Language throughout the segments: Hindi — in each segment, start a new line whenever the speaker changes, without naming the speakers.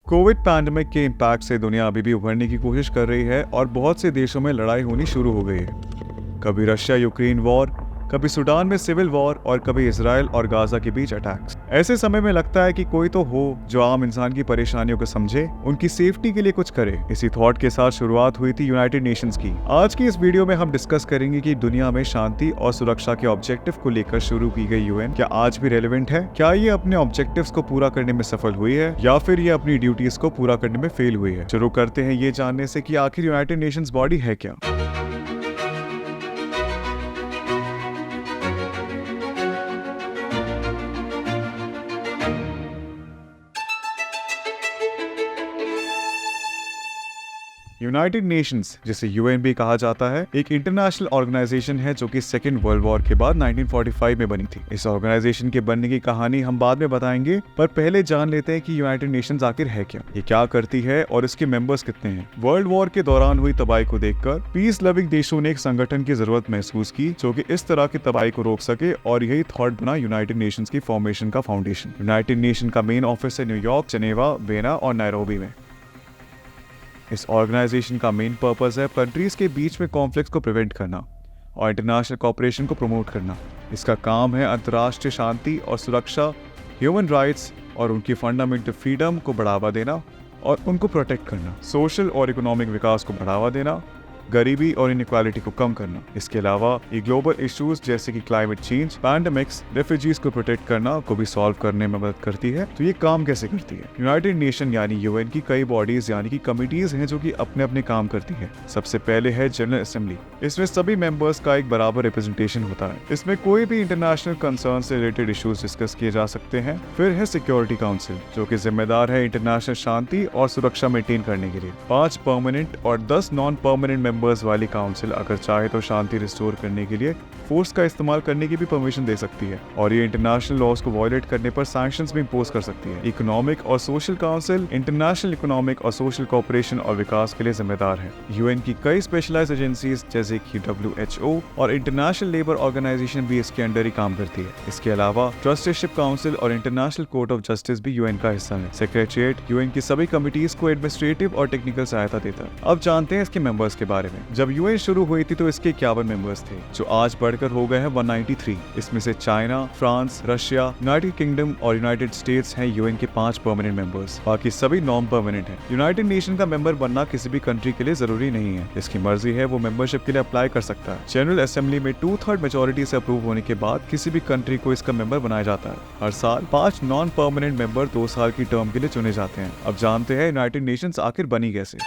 कोविड पैंडेमिक के इम्पैक्ट से दुनिया अभी भी उभरने की कोशिश कर रही है और बहुत से देशों में लड़ाई होनी शुरू हो गई है। कभी रशिया यूक्रेन वॉर, कभी सूडान में सिविल वॉर और कभी इजराइल और गाजा के बीच अटैक्स। ऐसे समय में लगता है कि कोई तो हो जो आम इंसान की परेशानियों को समझे, उनकी सेफ्टी के लिए कुछ करे। इसी थॉट के साथ शुरुआत हुई थी यूनाइटेड नेशंस की। आज की इस वीडियो में हम डिस्कस करेंगे कि दुनिया में शांति और सुरक्षा के ऑब्जेक्टिव को लेकर शुरू की गई यूएन क्या आज भी रेलेवेंट है, क्या ये अपने ऑब्जेक्टिव्स को पूरा करने में सफल हुई है या फिर ये अपनी ड्यूटीज को पूरा करने में फेल हुई है। शुरू करते हैं ये जानने से कि आखिर यूनाइटेड नेशंस बॉडी है क्या। यूनाइटेड नेशंस, जिसे यूएन भी कहा जाता है, एक इंटरनेशनल ऑर्गेनाइजेशन है जो कि सेकेंड वर्ल्ड वॉर के बाद 1945 में बनी थी। इस ऑर्गेनाइजेशन के बनने की कहानी हम बाद में बताएंगे, पर पहले जान लेते हैं कि यूनाइटेड नेशंस आखिर है क्या, ये क्या करती है और इसके मेंबर्स कितने हैं। वर्ल्ड वॉर के दौरान हुई तबाही को देखकर पीस लविंग देशों ने एक संगठन की जरूरत महसूस की जो कि इस तरह की तबाही को रोक सके, और यही थॉट बना यूनाइटेड नेशंस की फॉर्मेशन का फाउंडेशन। यूनाइटेड नेशन का मेन ऑफिस है न्यूयॉर्क, जेनेवा, वेना और नायरोबी में। इस ऑर्गेनाइजेशन का मेन पर्पस है कंट्रीज के बीच में कॉन्फ्लिक्ट्स को प्रिवेंट करना और इंटरनेशनल कोऑपरेशन को प्रमोट करना। इसका काम है अंतर्राष्ट्रीय शांति और सुरक्षा, ह्यूमन राइट्स और उनकी फंडामेंटल फ्रीडम को बढ़ावा देना और उनको प्रोटेक्ट करना, सोशल और इकोनॉमिक विकास को बढ़ावा देना, गरीबी और इनइक्वालिटी को कम करना। इसके अलावा ये ग्लोबल इश्यूज जैसे कि क्लाइमेट चेंज, पैंडेमिक्स, रेफ्यूजीज को प्रोटेक्ट करना को भी सॉल्व करने में मदद करती है। तो ये काम कैसे करती है? यूनाइटेड नेशन यानी यूएन की कई बॉडीज यानी कि कमिटीज हैं जो कि अपने अपने काम करती है। सबसे पहले है जनरल असेंबली। इसमें सभी मेंबर्स का एक बराबर रिप्रेजेंटेशन होता है। इसमें कोई भी इंटरनेशनल कंसर्न से रिलेटेड इश्यूज डिस्कस किए जा सकते हैं। फिर है सिक्योरिटी काउंसिल जो कि जिम्मेदार है इंटरनेशनल शांति और सुरक्षा मेंटेन करने के लिए। 5 परमानेंट और 10 नॉन परमानेंट मेंबर्स वाली काउंसिल अगर चाहे तो शांति रिस्टोर करने के लिए फोर्स का इस्तेमाल करने की भी परमिशन दे सकती है, और ये इंटरनेशनल लॉज को वायलेट करने पर सैंक्शंस भी इंपोज कर सकती है। इकोनॉमिक और सोशल काउंसिल इंटरनेशनल इकोनॉमिक और सोशल कोऑपरेशन और विकास के लिए जिम्मेदार है। यूएन की कई स्पेशलाइज्ड एजेंसीज जैसे कि WHO और इंटरनेशनल लेबर ऑर्गेनाइजेशन भी इसके अंडर ही काम करती है। इसके अलावा ट्रस्टीशिप काउंसिल और इंटरनेशनल कोर्ट ऑफ जस्टिस भी यूएन का हिस्सा है। सेक्रेटरीट यूएन की सभी कमिटीज को एडमिनिस्ट्रेटिव और टेक्निकल सहायता देता है। अब जानते हैं इसके मेंबर्स के बारे में। जब यूएन शुरू हुई थी तो इसके 51 मेंबर्स थे, जो आज बढ़कर हो गए हैं 193। इसमें से China, France, Russia, United kingdom और यूनाइटेड स्टेट्स हैं यूएन के 5 परमानेंट मेंबर्स। बाकी सभी नॉन परमानेंट हैं। यूनाइटेड नेशन का मेंबर बनना किसी भी कंट्री के लिए जरूरी नहीं है। इसकी मर्जी है, वो मेंबरशिप के लिए अप्लाई कर सकता है। जनरल असेंबली में 2/3 मेजोरिटी से अप्रूव होने के बाद किसी भी कंट्री को इसका मेंबर बनाया जाता है। हर साल 5 नॉन परमानेंट मेंबर 2 साल की टर्म के लिए चुने जाते हैं। अब जानते हैं यूनाइटेड नेशंस आखिर बनी कैसे।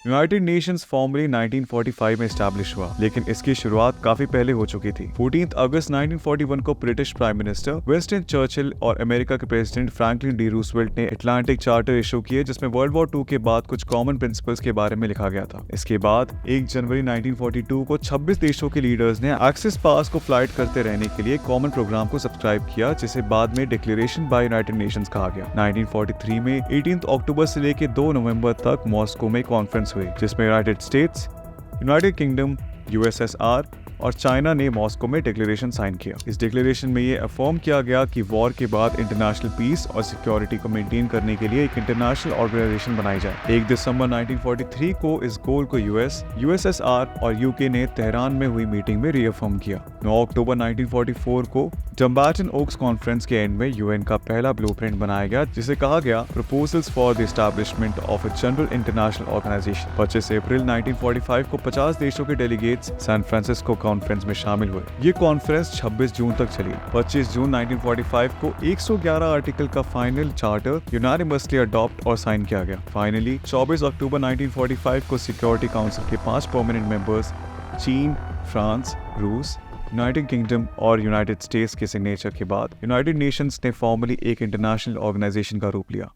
यूनाइटेड नेशंस फॉर्मली 1945 में एस्टैब्लिश हुआ, लेकिन इसकी शुरुआत काफी पहले हो चुकी थी। 14 अगस्त 1941 को British prime minister Winston Churchill और अमेरिका के प्रेसिडेंट फ्रैंकलिन डी रूजवेल्ट ने अटलांटिक चार्टर इशू किए, जिसमें वर्ल्ड वॉर 2 के बाद कुछ कॉमन प्रिंसिपल्स के बारे में लिखा गया था। इसके बाद 1 जनवरी 1942 को 26 देशों के लीडर्स ने एक्सिस पास को फ्लाइट करते रहने के लिए कॉमन प्रोग्राम को सब्सक्राइब किया, जिसे बाद में डिक्लेरेशन बाय यूनाइटेड नेशंस कहा गया। 1943 में 18 अक्टूबर से लेकर 2 नवंबर तक मॉस्को में कॉन्फ्रेंस हुई, जिसमें United states, United kingdom, USSR और चाइना ने मॉस्को में डिक्लेरेशन साइन किया। इस डिक्लेरेशन में ये अफर्म किया गया कि वॉर के बाद इंटरनेशनल पीस और सिक्योरिटी को मेंटेन करने के लिए एक इंटरनेशनल ऑर्गेनाइजेशन बनाई जाए। 1 दिसंबर 1943 को इस गोल को यूएसएसआर और यूके ने तेहरान में हुई मीटिंग में रीअफर्म किया। 9 अक्टूबर 1944 को डम्बाटन ओक्स कॉन्फ्रेंस के एंड में यूएन का पहला ब्लूप्रिंट बनाया गया, जिसे कहा गया proposals for the establishment of a general international organisation. 25 अप्रैल 1945 को 50 देशों के डेलीगेट्स सैन फ्रांसिस्को कॉन्फ्रेंस में शामिल हुए। ये कॉन्फ्रेंस 26 जून तक चली। 25 जून 1945 को 111 आर्टिकल का फाइनल चार्टर यूनानिमसली अडॉप्ट और साइन किया गया। फाइनली 24 अक्टूबर 1945 को सिक्योरिटी काउंसिल के 5 परमानेंट मेंबर्स चीन, फ्रांस, रूस, यूनाइटेड किंगडम और यूनाइटेड स्टेट्स के सिग्नेचर के बाद यूनाइटेड नेशंस ने फॉर्मली एक इंटरनेशनल ऑर्गेनाइजेशन का रूप लिया।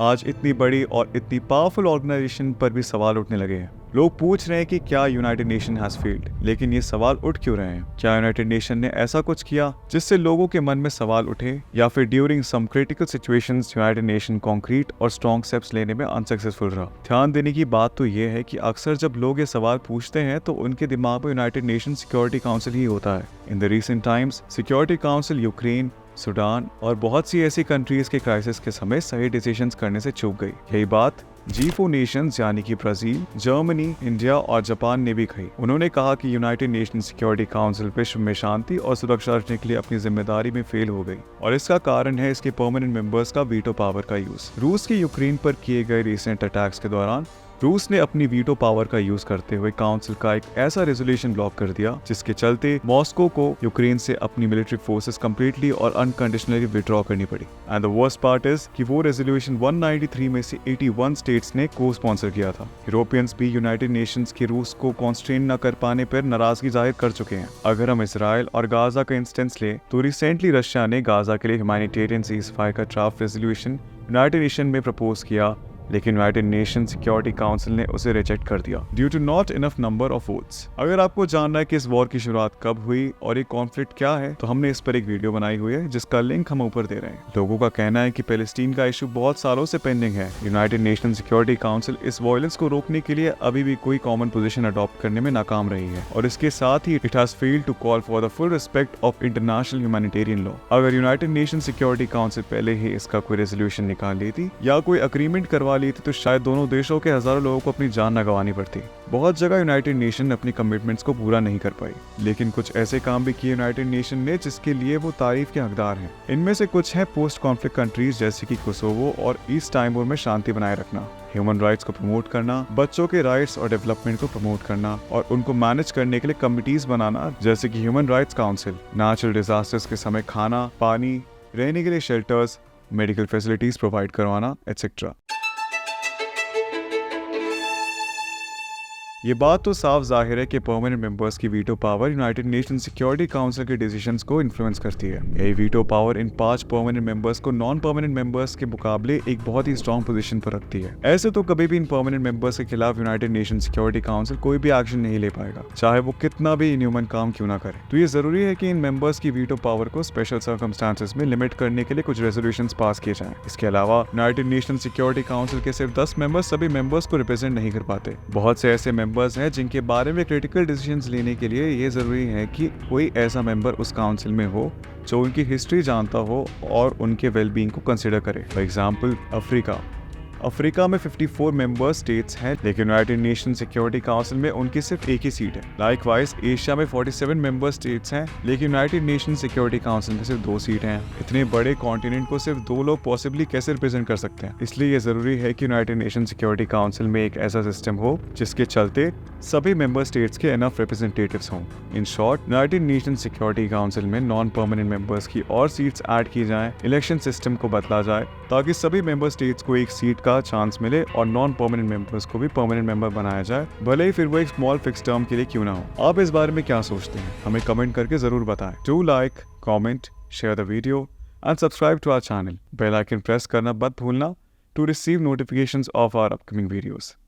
आज इतनी बड़ी और इतनी पावरफुल ऑर्गेनाइजेशन पर भी सवाल उठने लगे हैं। लोग पूछ रहे हैं कि क्या यूनाइटेड नेशन हैज फेल्ड, लेकिन ये सवाल उठ क्यों रहे हैं? क्या यूनाइटेड नेशन ने ऐसा कुछ किया जिससे लोगों के मन में सवाल उठे, या फिर during some critical situations United Nation concrete और स्ट्रॉन्ग स्टेप्स लेने में अनसक्सेसफुल रहा? ध्यान देने की बात तो ये है कि अक्सर जब लोग ये सवाल पूछते हैं तो उनके दिमाग में यूनाइटेड नेशन सिक्योरिटी काउंसिल ही होता है। In the recent times security council Ukraine, Sudan और बहुत सी ऐसी कंट्रीज के क्राइसिस के समय सही डिसीजंस करने से चूक गई। यही बात G4 नेशंस यानी कि ब्राजील, जर्मनी, इंडिया और जापान ने भी कही। उन्होंने कहा कि यूनाइटेड नेशन सिक्योरिटी काउंसिल विश्व में शांति और सुरक्षा रखने के लिए अपनी जिम्मेदारी में फेल हो गई, और इसका कारण है इसके परमानेंट मेंबर्स का वीटो पावर का यूज। रूस के यूक्रेन पर किए गए रिसेंट अटैक्स के दौरान रूस ने अपनी वीटो पावर का यूज करते हुए काउंसिल का एक ऐसा रेजोल्यूशन ब्लॉक कर दिया जिसके चलते मॉस्को को यूक्रेन से अपनी मिलिट्री फोर्सेस कंप्लीटली और अनकंडीशनली विड्रॉ करनी पड़ी। And the worst part is कि वो रेजोल्यूशन 193 में से 81 स्टेट्स ने को स्पॉन्सर किया था। यूरोपियंस भी यूनाइटेड नेशंस के रूस को कॉन्स्ट्रेन न कर पाने पर नाराजगी जाहिर कर चुके हैं। अगर हम इसराइल और गाजा का इंस्टेंस ले तो रिसेंटली रशिया ने गाजा के लिए ह्यूमैनिटेरियन सीज़फायर का ड्राफ्ट रेजोल्यूशन यूनाइटेड नेशन में प्रपोज किया, लेकिन यूनाइटेड नेशन सिक्योरिटी काउंसिल ने उसे रिजेक्ट कर दिया due to not enough number of votes. अगर आपको जानना है कि इस वॉर की शुरुआत कब हुई और ये कॉन्फ्लिक्ट क्या है, तो हमने इस पर एक वीडियो बनाई हुई है जिसका लिंक हम ऊपर दे रहे हैं। लोगों का कहना है कि पैलेस्टीन का इशू बहुत सालों से पेंडिंग है। यूनाइटेड नेशन सिक्योरिटी काउंसिल इस वायलेंस को रोकने के लिए अभी भी कोई कॉमन पोजीशन अडॉप्ट करने में नाकाम रही है, और इसके साथ ही it has failed to call for the full respect of international humanitarian law. अगर यूनाइटेड नेशन सिक्योरिटी काउंसिल पहले ही इसका कोई रेजोल्यूशन निकाल लेती या कोई अग्रीमेंट करवा लेती तो शायद दोनों देशों के हजारों लोगों को अपनी जान न गंवानी पड़ती। बहुत जगह यूनाइटेड नेशन अपनी कमिटमेंट्स को पूरा नहीं कर पाई, लेकिन कुछ ऐसे काम भी किए यूनाइटेड नेशन ने जिसके लिए वो तारीफ के हकदार हैं। इनमें से कुछ है पोस्ट कॉन्फ्लिक्ट कंट्रीज जैसे कि कोसोवो और ईस्ट टाइमोर में शांति बनाए रखना, ह्यूमन राइट्स को प्रमोट करना, बच्चों के राइट्स और डेवलपमेंट को प्रमोट करना और उनको मैनेज करने के लिए कमिटीज बनाना जैसे कि human rights council, natural disasters के समय खाना, पानी, रहने के लिए शेल्टर्स, मेडिकल फैसिलिटीज प्रोवाइड करवाना एक्सेट्रा। ये बात तो साफ जाहिर है कि परमानेंट मेंबर्स की veto power United Nation Security council के डिसीजंस को इन्फ्लुएंस करती है। यही veto power in 5 permanent members को नॉन परमानेंट मेंबर्स के मुकाबले एक बहुत ही स्ट्रॉन्ग पोजीशन पर रखती है। ऐसे तो कभी भी इन परमानेंट मेंबर्स के खिलाफ यूनाइटेड नेशन सिक्योरिटी काउंसिल कोई भी एक्शन नहीं ले पाएगा, चाहे वो कितना भी इनह्यूमन काम क्यों ना करे। तो ये जरूरी है कि इन मेंबर्स की वीटो पावर को स्पेशल सर्कमस्टांसेस में लिमिट करने के लिए कुछ रेजोल्यूशंस पास किए जाएं। इसके अलावा यूनाइटेड नेशन सिक्योरिटी काउंसिल के सिर्फ 10 मेंबर्स सभी मेंबर्स को रिप्रेजेंट नहीं कर पाते। बहुत से ऐसे मेंबर्स हैं जिनके बारे में क्रिटिकल डिसीजंस लेने के लिए ये जरूरी है कि कोई ऐसा मेंबर उस काउंसिल में हो जो उनकी हिस्ट्री जानता हो और उनके वेलबींग को कंसिडर करे। फॉर एग्जांपल अफ्रीका में 54 मेंबर स्टेट्स हैं, लेकिन यूनाइटेड नेशन सिक्योरिटी काउंसिल में उनकी सिर्फ एक ही सीट है। लाइकवाइज एशिया में 47 मेंबर स्टेट्स हैं, लेकिन यूनाइटेड नेशन सिक्योरिटी काउंसिल में सिर्फ 2 सीट हैं। इतने बड़े कॉन्टिनेंट को सिर्फ 2 लोग पॉसिबली कैसे रिप्रेजेंट कर सकते हैं? इसलिए ये जरूरी है कि यूनाइटेड नेशन सिक्योरिटी काउंसिल में एक ऐसा सिस्टम हो जिसके चलते सभी मेंबर स्टेट्स के एनफ रिप्रेजेंटेटिव्स हों। In short, United Nation Security council में नॉन परमानेंट मेंबर्स की और सीट्स ऐड की जाएं, इलेक्शन सिस्टम को बदला जाए ताकि सभी मेंबर स्टेट्स को एक सीट का चांस मिले और नॉन परमानेंट मेंबर्स को भी परमानेंट मेंबर बनाया जाए, भले ही फिर वो एक स्मॉल फिक्स टर्म के लिए क्यों ना हो। आप इस बारे में क्या सोचते हैं? हमें कमेंट करके जरूर बताएं। Do like, comment, share the video and subscribe to our channel. Bell icon press करना मत भूलना to receive notifications of our upcoming videos.